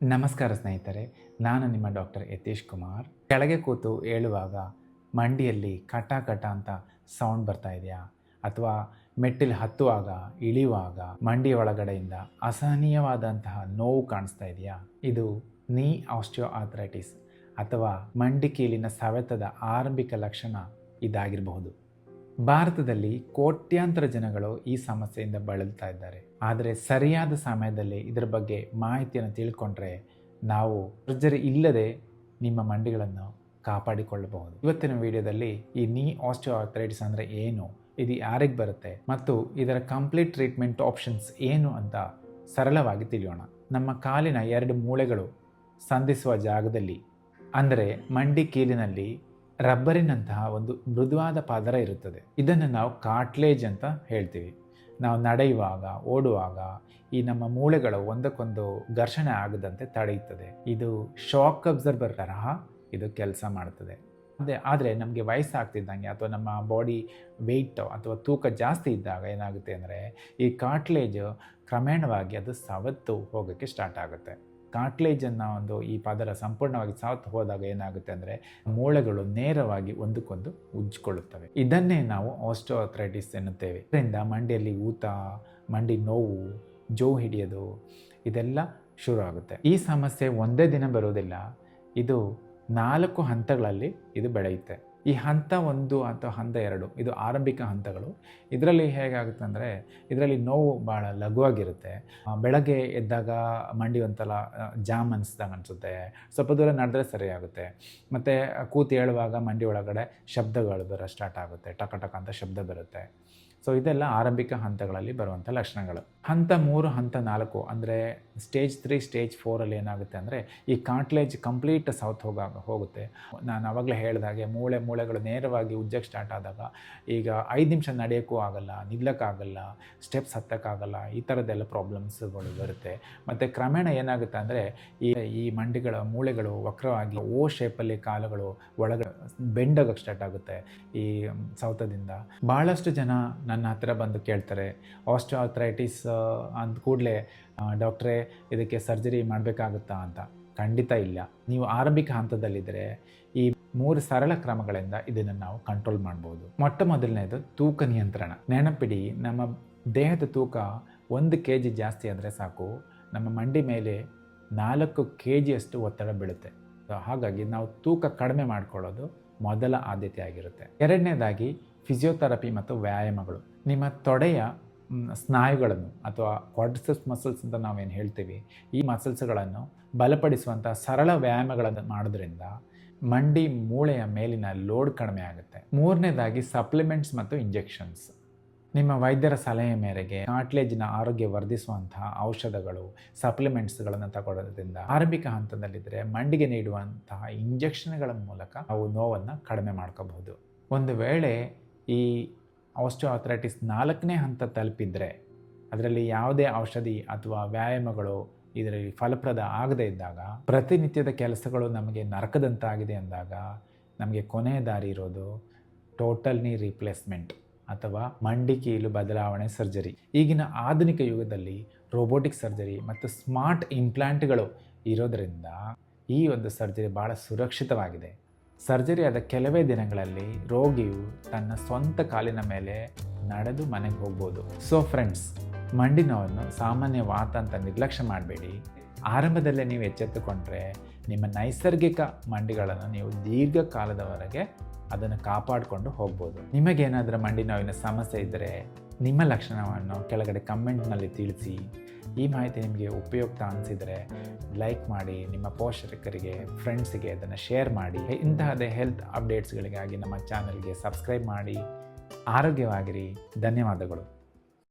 ನಮಸ್ಕಾರ ಸ್ನೇಹಿತರೆ, ನಾನು ನಿಮ್ಮ ಡಾಕ್ಟರ್ ಯತೀಶ್ ಕುಮಾರ್. ಕೆಳಗೆ ಕೂತು ಏಳುವಾಗ ಮಂಡಿಯಲ್ಲಿ ಕಟ ಕಟ ಅಂತ ಸೌಂಡ್ ಬರ್ತಾ ಇದೆಯಾ? ಅಥವಾ ಮೆಟ್ಟಿಲು ಹತ್ತುವಾಗ ಇಳಿಯುವಾಗ ಮಂಡಿ ಒಳಗಡೆಯಿಂದ ಅಸಹನೀಯವಾದಂತಹ ನೋವು ಕಾಣಿಸ್ತಾ ಇದೆಯಾ? ಇದು ನೀ ಆಸ್ಟಿಯೋ ಆರ್ಥರೈಟಿಸ್ ಅಥವಾ ಮಂಡಿ ಕೀಲಿನ ಸವೆತದ ಆರಂಭಿಕ ಲಕ್ಷಣ ಇದಾಗಿರಬಹುದು. ಭಾರತದಲ್ಲಿ ಕೋಟ್ಯಾಂತರ ಜನಗಳು ಈ ಸಮಸ್ಯೆಯಿಂದ ಬಳಲ್ತಾ ಇದ್ದಾರೆ. ಆದರೆ ಸರಿಯಾದ ಸಮಯದಲ್ಲಿ ಇದರ ಬಗ್ಗೆ ಮಾಹಿತಿಯನ್ನು ತಿಳ್ಕೊಂಡ್ರೆ ನಾವು ಸರ್ಜರಿ ಇಲ್ಲದೆ ನಿಮ್ಮ ಮಂಡಿಗಳನ್ನು ಕಾಪಾಡಿಕೊಳ್ಳಬಹುದು. ಇವತ್ತಿನ ವಿಡಿಯೋದಲ್ಲಿ ಈ ನೀ ಆಸ್ಟಿಯೋ ಆರ್ಥರೈಟಿಸ್ ಅಂದರೆ ಏನು, ಇದು ಯಾರಿಗೆ ಬರುತ್ತೆ ಮತ್ತು ಇದರ ಕಂಪ್ಲೀಟ್ ಟ್ರೀಟ್ಮೆಂಟ್ ಆಪ್ಷನ್ಸ್ ಏನು ಅಂತ ಸರಳವಾಗಿ ತಿಳಿಯೋಣ. ನಮ್ಮ ಕಾಲಿನ 2 ಮೂಳೆಗಳು ಸಂಧಿಸುವ ಜಾಗದಲ್ಲಿ ಅಂದರೆ ಮಂಡಿ ಕೀಲಿನಲ್ಲಿ ರಬ್ಬರಿನಂತಹ ಒಂದು ಮೃದುವಾದ ಪದರ ಇರುತ್ತದೆ. ಇದನ್ನು ನಾವು ಕಾರ್ಟ್ಲೇಜ್ ಅಂತ ಹೇಳ್ತೀವಿ. ನಾವು ನಡೆಯುವಾಗ, ಓಡುವಾಗ ಈ ನಮ್ಮ ಮೂಳೆಗಳು ಒಂದಕ್ಕೊಂದು ಘರ್ಷಣೆ ಆಗದಂತೆ ತಡೆಯುತ್ತದೆ. ಇದು ಶಾಕ್ ಅಬ್ಸರ್ಬರ್ ತರಹ ಇದು ಕೆಲಸ ಮಾಡುತ್ತದೆ. ಆದರೆ ನಮಗೆ ವಯಸ್ಸಾಗ್ತಿದ್ದಂಗೆ ಅಥವಾ ನಮ್ಮ ಬಾಡಿ ವೆಯ್ಟ್ ಅಥವಾ ತೂಕ ಜಾಸ್ತಿ ಇದ್ದಾಗ ಏನಾಗುತ್ತೆ ಅಂದರೆ ಈ ಕಾರ್ಟ್ಲೇಜ್ ಕ್ರಮೇಣವಾಗಿ ಅದು ಸವತ್ತು ಹೋಗೋಕ್ಕೆ ಸ್ಟಾರ್ಟ್ ಆಗುತ್ತೆ. ಕಾರ್ಟ್ಲೇಜನ್ನು ಈ ಪದರ ಸಂಪೂರ್ಣವಾಗಿ ಸವತ್ತು ಹೋದಾಗ ಏನಾಗುತ್ತೆ ಅಂದರೆ ಮೂಳೆಗಳು ನೇರವಾಗಿ ಒಂದಕ್ಕೊಂದು ಉಜ್ಜಿಕೊಳ್ಳುತ್ತವೆ. ಇದನ್ನೇ ನಾವು ಆಸ್ಟಿಯೋಆರ್ಥರೈಟಿಸ್ ಎನ್ನುತ್ತೇವೆ. ಇದರಿಂದ ಮಂಡಿಯಲ್ಲಿ ಊತ, ಮಂಡಿ ನೋವು, ಜೋ ಹಿಡಿಯೋದು ಇದೆಲ್ಲ ಶುರು ಆಗುತ್ತೆ. ಈ ಸಮಸ್ಯೆ ಒಂದೇ ದಿನ ಬರುವುದಿಲ್ಲ. ಇದು 4 ಹಂತಗಳಲ್ಲಿ ಇದು ಬೆಳೆಯುತ್ತೆ. ಈ ಹಂತ 1 ಅಥವಾ ಹಂತ 2 ಇದು ಆರಂಭಿಕ ಹಂತಗಳು. ಇದರಲ್ಲಿ ಹೇಗಾಗುತ್ತೆ ಅಂದರೆ ಇದರಲ್ಲಿ ನೋವು ಭಾಳ ಲಘುವಾಗಿರುತ್ತೆ. ಬೆಳಗ್ಗೆ ಎದ್ದಾಗ ಮಂಡಿ ಒಂಥರ ಜಾಮ್ ಅನಿಸ್ದಂಗೆ ಅನಿಸುತ್ತೆ. ಸ್ವಲ್ಪ ದೂರ ನಡೆದ್ರೆ ಸರಿಯಾಗುತ್ತೆ. ಮತ್ತು ಕೂತು ಹೇಳುವಾಗ ಮಂಡಿ ಒಳಗಡೆ ಶಬ್ದಗಳು ಬರೋ ಸ್ಟಾರ್ಟ್ ಆಗುತ್ತೆ. ಟಕ ಟಕ ಅಂತ ಶಬ್ದ ಬರುತ್ತೆ. ಸೊ ಇದೆಲ್ಲ ಆರಂಭಿಕ ಹಂತಗಳಲ್ಲಿ ಬರುವಂಥ ಲಕ್ಷಣಗಳು. ಹಂತ 3, ಹಂತ 4 ಅಂದರೆ ಸ್ಟೇಜ್ 3, ಸ್ಟೇಜ್ 4ಅಲ್ಲಿ ಏನಾಗುತ್ತೆ ಅಂದರೆ ಈ ಕಾರ್ಟ್ಲೇಜ್ ಕಂಪ್ಲೀಟ್ ಸೌತ್ ಹೋಗುತ್ತೆ. ನಾನು ಆವಾಗಲೇ ಹೇಳಿದಾಗೆ ಮೂಳೆಗಳು ನೇರವಾಗಿ ಉಜ್ಜಕ್ಕೆ ಸ್ಟಾರ್ಟ್ ಆದಾಗ ಈಗ 5 ನಿಮಿಷ ನಡೆಯೋಕ್ಕೂ ಆಗಲ್ಲ, ನಿಲ್ಲಕ್ಕಾಗಲ್ಲ, ಸ್ಟೆಪ್ಸ್ ಹತ್ತಕ್ಕಾಗಲ್ಲ, ಈ ಥರದ್ದೆಲ್ಲ ಪ್ರಾಬ್ಲಮ್ಸ್ಗಳು ಬರುತ್ತೆ. ಮತ್ತು ಕ್ರಮೇಣ ಏನಾಗುತ್ತೆ ಅಂದರೆ ಈ ಮಂಡಿಗಳ ಮೂಳೆಗಳು ವಕ್ರವಾಗಿ ಓ ಶೇಪಲ್ಲಿ ಕಾಲುಗಳು ಒಳಗಡೆ ಬೆಂಡೋಗಕ್ಕೆ ಸ್ಟಾರ್ಟ್ ಆಗುತ್ತೆ ಈ ಸೌತದಿಂದ. ಭಾಳಷ್ಟು ಜನ ನನ್ನ ಹತ್ರ ಬಂದು ಕೇಳ್ತಾರೆ, ಆಸ್ಟಿಯೋಆರ್ಥರೈಟಿಸ್ ಅಂದ ಕೂಡಲೇ ಡಾಕ್ಟ್ರೇ ಇದಕ್ಕೆ ಸರ್ಜರಿ ಮಾಡಬೇಕಾಗುತ್ತಾ ಅಂತ. ಖಂಡಿತ ಇಲ್ಲ. ನೀವು ಆರಂಭಿಕ ಹಂತದಲ್ಲಿದ್ದರೆ ಈ 3 ಸರಳ ಕ್ರಮಗಳಿಂದ ಇದನ್ನು ನಾವು ಕಂಟ್ರೋಲ್ ಮಾಡ್ಬೋದು. ಮೊಟ್ಟ ಮೊದಲನೇದು ತೂಕ ನಿಯಂತ್ರಣ. ನೆನಪಿಡಿ, ನಮ್ಮ ದೇಹದ ತೂಕ 1 kg ಜಾಸ್ತಿ ಆದರೆ ಸಾಕು, ನಮ್ಮ ಮಂಡಿ ಮೇಲೆ 4 kgಯಷ್ಟು ಒತ್ತಡ ಬೀಳುತ್ತೆ. ಹಾಗಾಗಿ ನಾವು ತೂಕ ಕಡಿಮೆ ಮಾಡ್ಕೊಳ್ಳೋದು ಮೊದಲ ಆದ್ಯತೆ ಆಗಿರುತ್ತೆ. ಎರಡನೇದಾಗಿ ಫಿಸಿಯೋಥೆರಪಿ ಮತ್ತು ವ್ಯಾಯಾಮಗಳು. ನಿಮ್ಮ ತೊಡೆಯ ಸ್ನಾಯುಗಳನ್ನು ಅಥವಾ ಕ್ವಾಡ್ರಿಸೆಪ್ಸ್ ಮಸಲ್ಸ್ ಅಂತ ನಾವೇನು ಹೇಳ್ತೀವಿ, ಈ ಮಸಲ್ಸ್ಗಳನ್ನು ಬಲಪಡಿಸುವಂಥ ಸರಳ ವ್ಯಾಯಾಮಗಳನ್ನು ಮಾಡೋದ್ರಿಂದ ಮಂಡಿ ಮೂಳೆಯ ಮೇಲಿನ ಲೋಡ್ ಕಡಿಮೆ ಆಗುತ್ತೆ. ಮೂರನೇದಾಗಿ ಸಪ್ಲಿಮೆಂಟ್ಸ್ ಮತ್ತು ಇಂಜೆಕ್ಷನ್ಸ್. ನಿಮ್ಮ ವೈದ್ಯರ ಸಲಹೆ ಮೇರೆಗೆ ಕಾರ್ಟ್ಲೇಜ್ನ ಆರೋಗ್ಯ ವರ್ಧಿಸುವಂತಹ ಔಷಧಗಳು, ಸಪ್ಲಿಮೆಂಟ್ಸ್ಗಳನ್ನು ತಗೊಳ್ಳೋದ್ರಿಂದ ಆರಂಭಿಕ ಹಂತದಲ್ಲಿದ್ದರೆ ಮಂಡಿಗೆ ನೀಡುವಂತಹ ಇಂಜೆಕ್ಷನ್ಗಳ ಮೂಲಕ ನಾವು ನೋವನ್ನು ಕಡಿಮೆ ಮಾಡ್ಕೋಬಹುದು. ಒಂದು ವೇಳೆ ಈ ಆಸ್ಟಿಯೋಆರ್ಥರೈಟಿಸ್ 4ನೇ ಹಂತ ತಲುಪಿದರೆ ಅದರಲ್ಲಿ ಯಾವುದೇ ಔಷಧಿ ಅಥವಾ ವ್ಯಾಯಾಮಗಳು ಇದರಲ್ಲಿ ಫಲಪ್ರದ ಆಗದೇ ಇದ್ದಾಗ, ಪ್ರತಿನಿತ್ಯದ ಕೆಲಸಗಳು ನಮಗೆ ನರಕದಂತಾಗಿದೆ ಅಂದಾಗ ನಮಗೆ ಕೊನೆಯ ದಾರಿ ಇರೋದು ಟೋಟಲ್ ನೀ ರಿಪ್ಲೇಸ್ಮೆಂಟ್ ಅಥವಾ ಮಂಡಿ ಕೀಲು ಬದಲಾವಣೆ ಸರ್ಜರಿ. ಈಗಿನ ಆಧುನಿಕ ಯುಗದಲ್ಲಿ ರೋಬೋಟಿಕ್ ಸರ್ಜರಿ ಮತ್ತು ಸ್ಮಾರ್ಟ್ ಇಂಪ್ಲಾಂಟ್ಗಳು ಇರೋದರಿಂದ ಈ ಒಂದು ಸರ್ಜರಿ ಭಾಳ ಸುರಕ್ಷಿತವಾಗಿದೆ. ಸರ್ಜರಿ ಆದ ಕೆಲವೇ ದಿನಗಳಲ್ಲಿ ರೋಗಿಯು ತನ್ನ ಸ್ವಂತ ಕಾಲಿನ ಮೇಲೆ ನಡೆದು ಮನೆಗೆ ಹೋಗ್ಬೋದು. ಸೊ ಫ್ರೆಂಡ್ಸ್, ಮಂಡಿ ನೋವನ್ನು ಸಾಮಾನ್ಯ ವಾತ ಅಂತ ನಿರ್ಲಕ್ಷ್ಯ ಮಾಡಬೇಡಿ. ಆರಂಭದಲ್ಲೇ ನೀವು ಎಚ್ಚೆತ್ತುಕೊಂಡ್ರೆ ನಿಮ್ಮ ನೈಸರ್ಗಿಕ ಮಂಡಿಗಳನ್ನು ನೀವು ದೀರ್ಘಕಾಲದವರೆಗೆ ಅದನ್ನು ಕಾಪಾಡಿಕೊಂಡು ಹೋಗ್ಬೋದು. ನಿಮಗೇನಾದರೂ ಮಂಡಿ ನೋವಿನ ಸಮಸ್ಯೆ ಇದ್ದರೆ ನಿಮ್ಮ ಲಕ್ಷಣವನ್ನು ಕೆಳಗಡೆ ಕಮೆಂಟ್ನಲ್ಲಿ ತಿಳಿಸಿ. ಈ ಮಾಹಿತಿ ನಿಮಗೆ ಉಪಯುಕ್ತ ಅನಿಸಿದರೆ ಲೈಕ್ ಮಾಡಿ, ನಿಮ್ಮ ಪೋಷಕರಿಗೆ, ಫ್ರೆಂಡ್ಸಿಗೆ ಅದನ್ನು ಶೇರ್ ಮಾಡಿ. ಇಂತಹದೇ ಹೆಲ್ತ್ ಅಪ್ಡೇಟ್ಸ್ಗಳಿಗಾಗಿ ನಮ್ಮ ಚಾನಲ್ಗೆ ಸಬ್ಸ್ಕ್ರೈಬ್ ಮಾಡಿ. ಆರೋಗ್ಯವಾಗಿರಿ. ಧನ್ಯವಾದಗಳು.